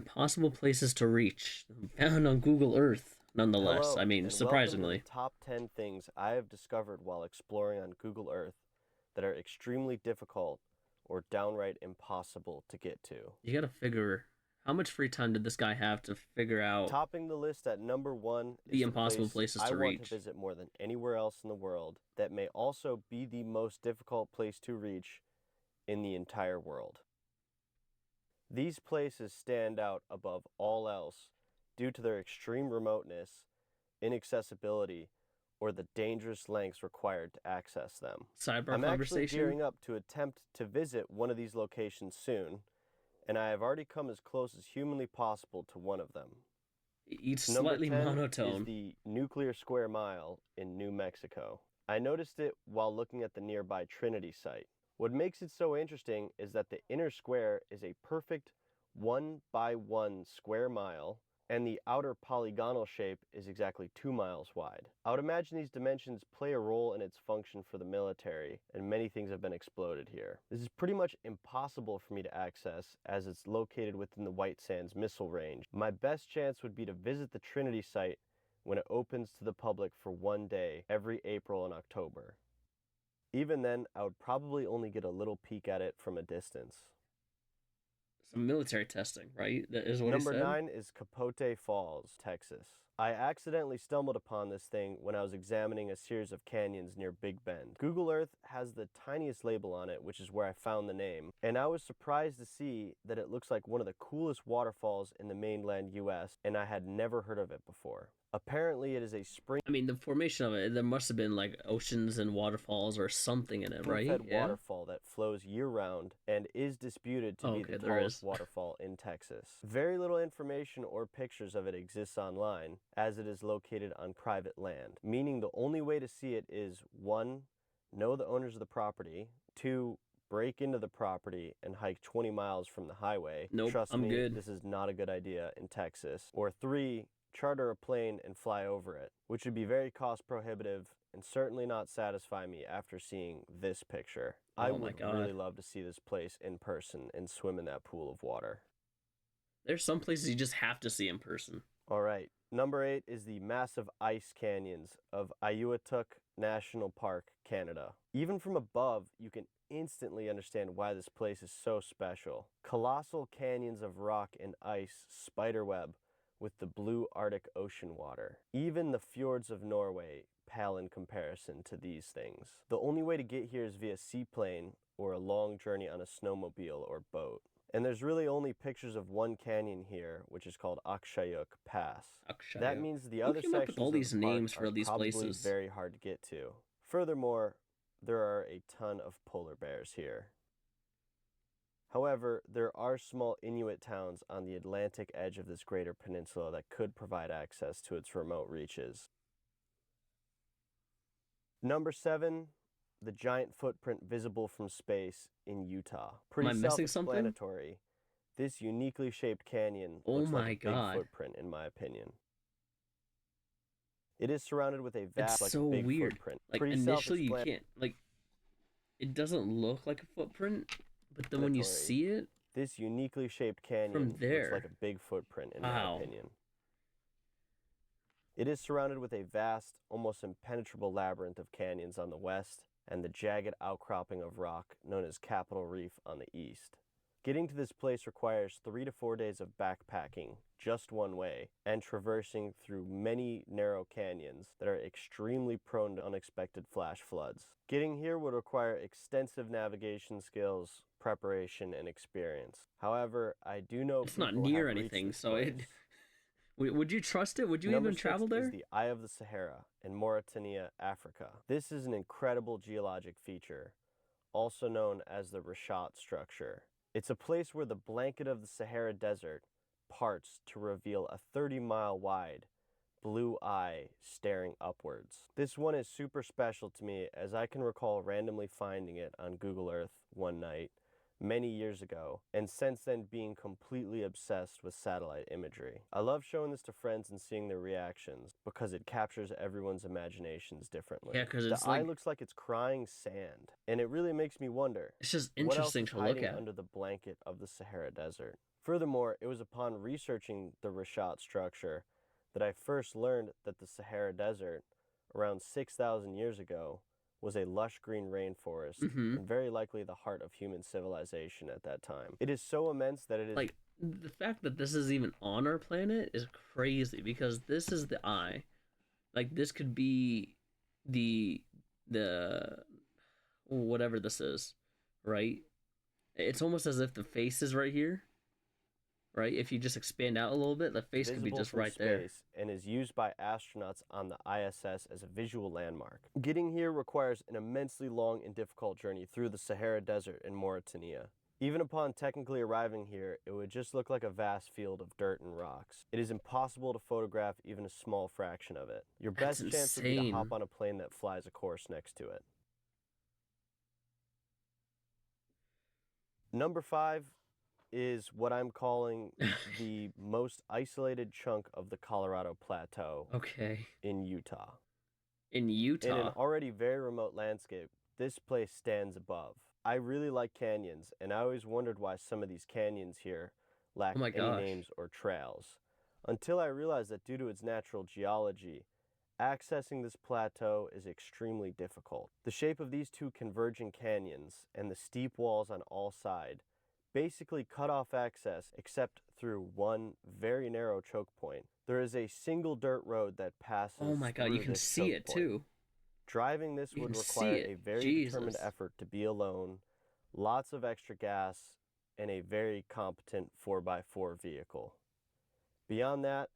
Impossible places to reach, found on Google Earth, nonetheless. I Hello, mean, and welcome to the surprisingly. top 10 things I have discovered while exploring on Google Earth that are extremely difficult or downright impossible to get to. You gotta figure how much free time did this guy have to figure out Topping the list at number one the is the impossible place places I to want to reach. visit more than anywhere else in the world that may also be the most difficult place to reach in the entire world. These places stand out above all else due to their extreme remoteness, inaccessibility, or the dangerous lengths required to access them. Sidebar I'm actually conversation. gearing up to attempt to visit one of these locations soon, and I have already come as close as humanly possible to one of them. Each Number slightly 10 is monotone. the Nuclear Square Mile in New Mexico. I noticed it while looking at the nearby Trinity site. What makes it so interesting is that the inner square is a perfect 1 by 1 square mile, and the outer polygonal shape is exactly 2 miles wide. I would imagine these dimensions play a role in its function for the military, and many things have been exploded here. This is pretty much impossible for me to access as it's located within the White Sands missile range. My best chance would be to visit the Trinity site when it opens to the public for one day every April and October. Even then, I would probably only get a little peek at it from a distance. Some military testing, right? That is what he Number said. 9 is Capote Falls, Texas. I accidentally stumbled upon this thing when I was examining a series of canyons near Big Bend. Google Earth has the tiniest label on it, which is where I found the name, and I was surprised to see that it looks like one of the coolest waterfalls in the mainland US, and I had never heard of it before. Apparently, it is a spring I mean, the formation of it, there must have been like oceans and waterfalls or something in it, right? fed Yeah? waterfall that flows year-round and is disputed to Oh, be the okay, there tallest is. waterfall in Texas. Very little information or pictures of it exists online, as it is located on private land, meaning the only way to see it is 1. Know the owners of the property, 2. Break into the property and hike 20 miles from the highway. Nope, Trust I'm me, good. this is not a good idea in Texas. Or 3. Charter a plane and fly over it, which would be very cost prohibitive and certainly not satisfy me after seeing this picture. I Oh my would really god. love to see this place in person and swim in that pool of water. There's some places you just have to see in person. All right, number 8 is the massive ice canyons of Ayuatuk National Park, Canada. Even from above, you can instantly understand why this place is so special. Colossal canyons of rock and ice spiderweb with the blue Arctic Ocean water. Even the fjords of Norway pale in comparison to these things. The only way to get here is via seaplane or a long journey on a snowmobile or boat. And there's really only pictures of one canyon here, which is called Akshayuk Pass. That Akshaya. means the Who other came up with all sections of the these park names are for these probably places? very hard to get to. Furthermore, there are a ton of polar bears here. However, there are small Inuit towns on the Atlantic edge of this greater peninsula that could provide access to its remote reaches. Number 7, the giant footprint visible from space in Utah. Am I Pretty missing something? self-explanatory. This uniquely shaped canyon Oh looks like a my big god. footprint in my opinion. It is surrounded with a It's vast, like a so big weird. footprint. Like Pretty initially you self-explanatory. can't like it doesn't look like a footprint, but then when you see it This uniquely shaped from canyon looks like there, a big footprint in my wow. opinion. It is surrounded with a vast, almost impenetrable labyrinth of canyons on the west and the jagged outcropping of rock known as Capitol Reef on the east. Getting to this place requires 3 to 4 days of backpacking, just one way, and traversing through many narrow canyons that are extremely prone to unexpected flash floods. Getting here would require extensive navigation skills, preparation, and experience. However, I do know It's not people near have reached anything, this so it place. would you trust it? Would you Number even 6 travel is there? the Eye of the Sahara in Mauritania, Africa. This is an incredible geologic feature, also known as the Rashat structure. It's a place where the blanket of the Sahara Desert parts to reveal a 30-mile wide blue eye staring upwards. This one is super special to me as I can recall randomly finding it on Google Earth one night many years ago, and since then being completely obsessed with satellite imagery. I love showing this to friends and seeing their reactions because it captures everyone's imaginations Yeah, differently. because The it's eye like looks like it's crying sand, and it really makes me wonder, it's just what else interesting is to look hiding at. under the blanket of the Sahara Desert? Furthermore, it was upon researching the Reshat structure that I first learned that the Sahara Desert, around 6,000 years ago, was a lush green rainforest and very likely the heart of human civilization at that time. It is so immense that it is Like, the fact that this is even on our planet is crazy, because this is the eye. Like, this could be the whatever this is, right? It's almost as if the face is right here, right? If you just expand out a little bit, the face could be visible just from right space there. and is used by astronauts on the ISS as a visual landmark. Getting here requires an immensely long and difficult journey through the Sahara Desert in Mauritania. Even upon technically arriving here, it would just look like a vast field of dirt and rocks. It is impossible to photograph even a small fraction of it. Your That's best chance would be to insane. hop on a plane that flies a course next to it. Number 5 is what I'm calling the most isolated chunk of the Colorado Plateau Okay. in Utah. In In an Utah. already very remote landscape, this place stands above. I really like canyons, and I always wondered why some of these canyons here lack Oh my any gosh. names or trails. Until I realized that due to its natural geology, accessing this plateau is extremely difficult. The shape of these two converging canyons and the steep walls on all sides basically cut off access except through one very narrow choke point. There is a single dirt road that passes Oh my god, you through can this see choke it point. too. Driving this You would can require see a it. very determined Jesus. effort to be alone, lots of extra gas, and a very competent 4x4 vehicle. Beyond that,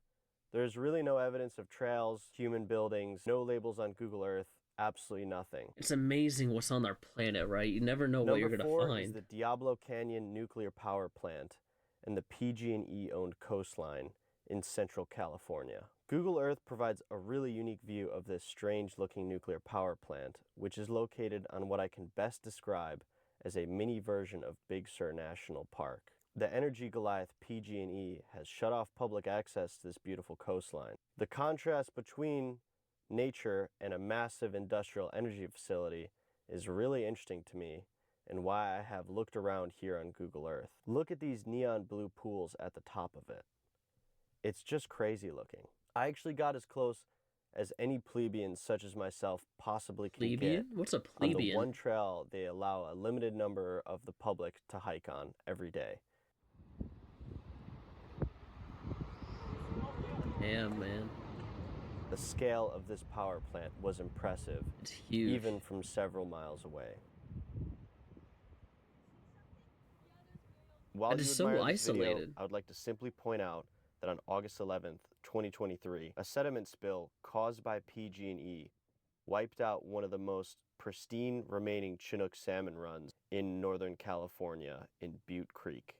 there's really no evidence of trails, human buildings, no labels on Google Earth, absolutely nothing. It's amazing what's on our planet, right? You never know what you're Number gonna 4 is find. the Diablo Canyon Nuclear Power Plant and the PG&E owned coastline in Central California. Google Earth provides a really unique view of this strange looking nuclear power plant, which is located on what I can best describe as a mini version of Big Sur National Park. The Energy Goliath PG&E has shut off public access to this beautiful coastline. The contrast between nature and a massive industrial energy facility is really interesting to me, and why I have looked around here on Google Earth. Look at these neon blue pools at the top of it. It's just crazy looking. I actually got as close as any plebeian such as myself possibly can Plebeian? get What's a on the plebeian? one trail they allow a limited number of the public to hike on every day. Damn, man. The scale of this power plant was impressive, It's huge. even from several miles away. While That you is so admire this video, isolated. I would like to simply point out that on August 11th, 2023, a sediment spill caused by PG&E wiped out one of the most pristine remaining Chinook salmon runs in Northern California in Butte Creek.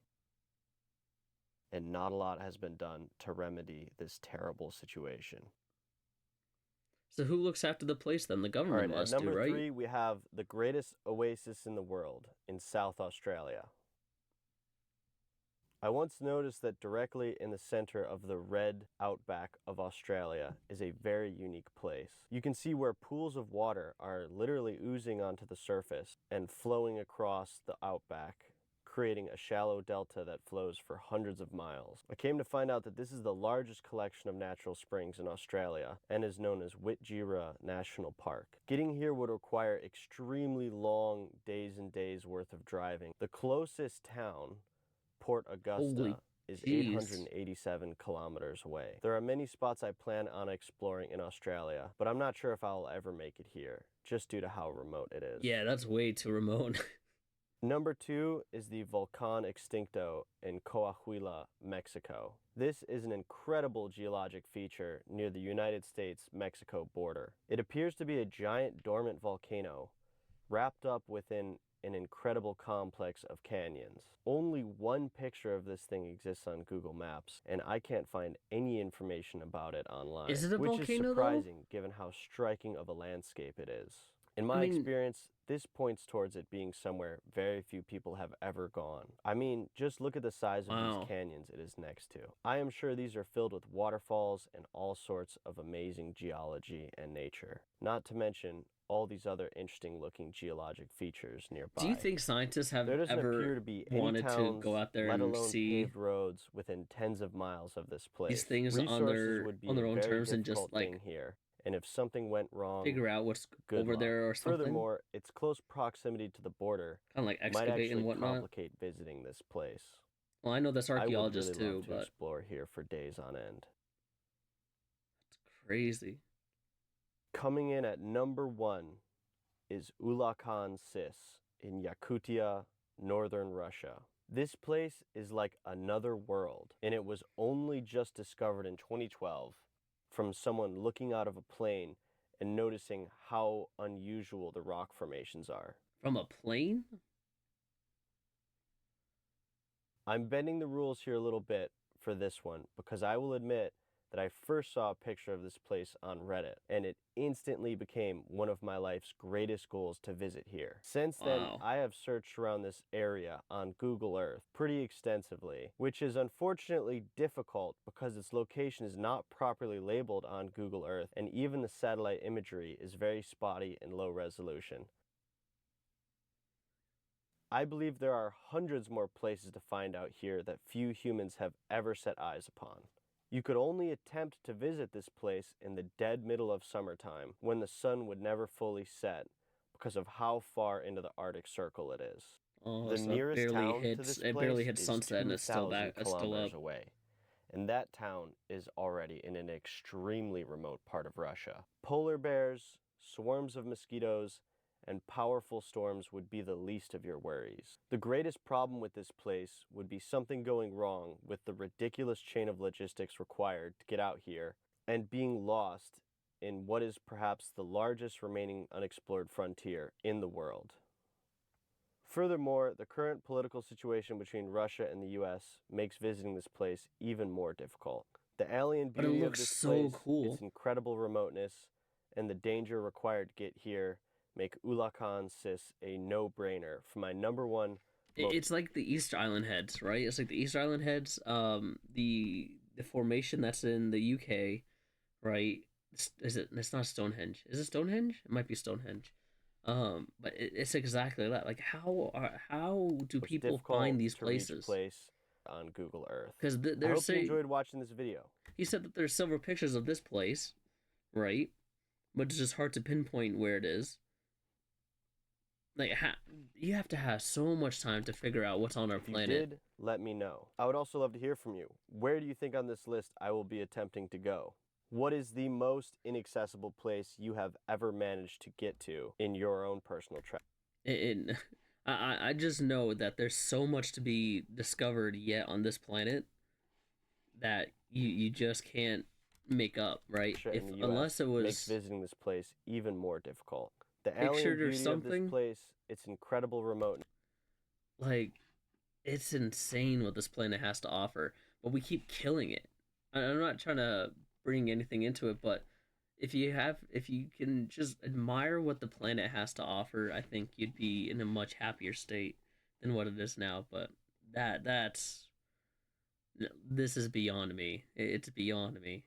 And not a lot has been done to remedy this terrible situation. So who looks after the place then? The All government right, at must do, number right? 3, we have the greatest oasis in the world in South Australia. I once noticed that directly in the center of the red outback of Australia is a very unique place. You can see where pools of water are literally oozing onto the surface and flowing across the outback, creating a shallow delta that flows for hundreds of miles. I came to find out that this is the largest collection of natural springs in Australia and is known as Witjira National Park. Getting here would require extremely long days and days worth of driving. The closest town, Port Augusta, Holy is jeez. 887 kilometers away. There are many spots I plan on exploring in Australia, but I'm not sure if I'll ever make it here, just due to how remote it is. Yeah, that's way too remote. Number 2 is the Volcan Extincto in Coahuila, Mexico. This is an incredible geologic feature near the United States-Mexico border. It appears to be a giant dormant volcano wrapped up within an incredible complex of canyons. Only one picture of this thing exists on Google Maps, and I can't find any information about it online. Is it a which volcano, is though? surprising given how striking of a landscape it is. In my experience, this points towards it being somewhere very few people have ever gone. I mean, just look at the size of Wow. these canyons it is next to. I am sure these are filled with waterfalls and all sorts of amazing geology and nature. Not to mention all these other interesting looking geologic features nearby. Do you think scientists have There doesn't appear ever to be any wanted to towns, go out there let and alone see paved roads within tens of miles of this place? these things Resources would be on a their own very terms and just difficult thing like here, and if something went wrong, figure out what's good over luck. there or something? Furthermore, its close proximity to the border Kind of like might excavate and actually whatnot. complicate visiting this place. Well, I know that's I would archaeologists really too, love to but explore here for days on end. it's crazy. Coming in at number 1 is Ulakan Sis in Yakutia, northern Russia. This place is like another world, and it was only just discovered in 2012 from someone looking out of a plane and noticing how unusual the rock formations are. From a plane? I'm bending the rules here a little bit for this one because I will admit that I first saw a picture of this place on Reddit and it instantly became one of my life's greatest goals to visit here. Since then, Wow. I have searched around this area on Google Earth pretty extensively, which is unfortunately difficult because its location is not properly labeled on Google Earth and even the satellite imagery is very spotty and low resolution. I believe there are hundreds more places to find out here that few humans have ever set eyes upon. You could only attempt to visit this place in the dead middle of summertime when the sun would never fully set because of how far into the Arctic Circle it is. Oh, The so nearest town to this it barely place hits is sunset and it's still 2,000 it's still kilometers up. away, and that town is already in an extremely remote part of Russia. Polar bears, swarms of mosquitoes, and powerful storms would be the least of your worries. The greatest problem with this place would be something going wrong with the ridiculous chain of logistics required to get out here and being lost in what is perhaps the largest remaining unexplored frontier in the world. Furthermore, the current political situation between Russia and the US makes visiting this place even more difficult. The alien But it beauty of looks this so place, cool. its incredible remoteness, and the danger required to get here make Ulakan Sis a no-brainer for my number 1. It's like the Easter Island Heads, right? It's like the Easter Island Heads. The formation that's in the UK, right? Is it? It's not Stonehenge. Is it Stonehenge? It might be Stonehenge. But it's exactly that. Like, how do people find these places? Place on Google Earth. Because I hope you enjoyed watching this video. He said that there's several pictures of this place, right? But it's just hard to pinpoint where it is. Like, you have to have so much time to figure out what's on our planet. If you did, let me know. I would also love to hear from you. Where do you think on this list I will be attempting to go? What is the most inaccessible place you have ever managed to get to in your own personal travel? I just know that there's so much to be discovered yet on this planet that you just can't make up, right? Unless it was makes visiting this place even more difficult. The pictured alien or beauty something. of this place, its incredible remoteness. Like, it's insane what this planet has to offer, but we keep killing it. I'm not trying to bring anything into it, but if you can just admire what the planet has to offer, I think you'd be in a much happier state than what it is now. But this is beyond me. It's beyond me.